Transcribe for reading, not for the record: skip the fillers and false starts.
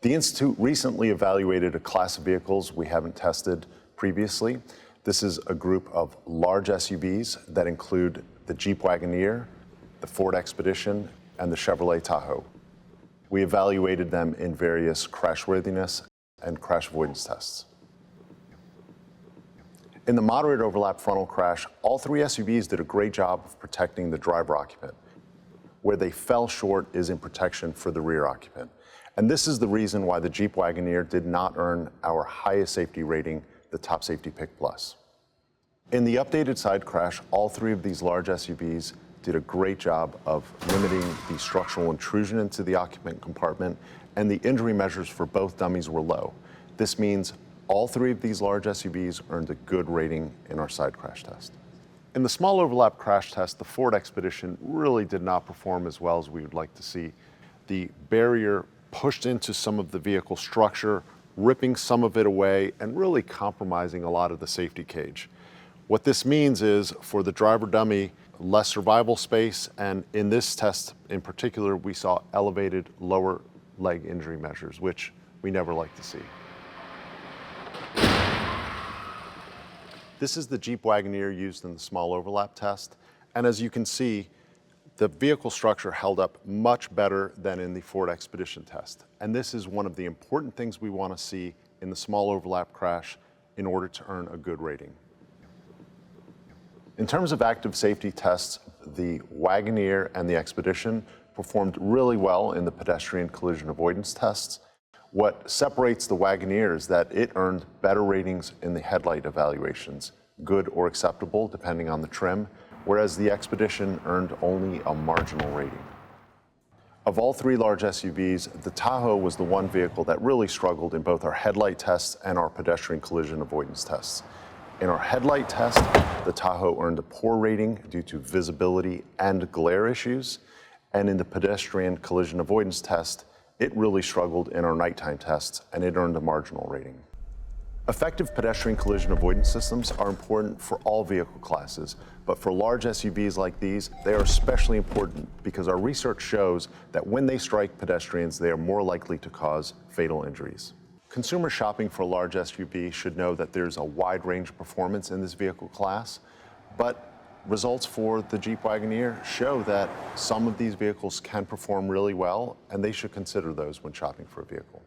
The Institute recently evaluated a class of vehicles we haven't tested previously. This is a group of large SUVs that include the Jeep Wagoneer, the Ford Expedition, and the Chevrolet Tahoe. We evaluated them in various crashworthiness and crash avoidance tests. In the moderate overlap frontal crash, all three SUVs did a great job of protecting the driver occupant. Where they fell short is in protection for the rear occupant. And this is the reason why the Jeep Wagoneer did not earn our highest safety rating, the Top Safety Pick Plus. In the updated side crash, all three of these large SUVs did a great job of limiting the structural intrusion into the occupant compartment, and the injury measures for both dummies were low. This means all three of these large SUVs earned a good rating in our side crash test. In the small overlap crash test, the Ford Expedition really did not perform as well as we would like to see. The barrier pushed into some of the vehicle structure, ripping some of it away and really compromising a lot of the safety cage. What this means is, for the driver dummy, less survival space, and in this test in particular, we saw elevated lower leg injury measures, which we never like to see. This is the Jeep Wagoneer used in the small overlap test, and as you can see, the vehicle structure held up much better than in the Ford Expedition test. And this is one of the important things we want to see in the small overlap crash in order to earn a good rating. In terms of active safety tests, the Wagoneer and the Expedition performed really well in the pedestrian collision avoidance tests. What separates the Wagoneer is that it earned better ratings in the headlight evaluations, good or acceptable depending on the trim, whereas the Expedition earned only a marginal rating. Of all three large SUVs, the Tahoe was the one vehicle that really struggled in both our headlight tests and our pedestrian collision avoidance tests. In our headlight test, the Tahoe earned a poor rating due to visibility and glare issues, and in the pedestrian collision avoidance test, it really struggled in our nighttime tests, and it earned a marginal rating. Effective pedestrian collision avoidance systems are important for all vehicle classes, but for large SUVs like these, they are especially important because our research shows that when they strike pedestrians, they are more likely to cause fatal injuries. Consumers shopping for a large SUV should know that there's a wide range of performance in this vehicle class, but results for the Jeep Wagoneer show that some of these vehicles can perform really well, and they should consider those when shopping for a vehicle.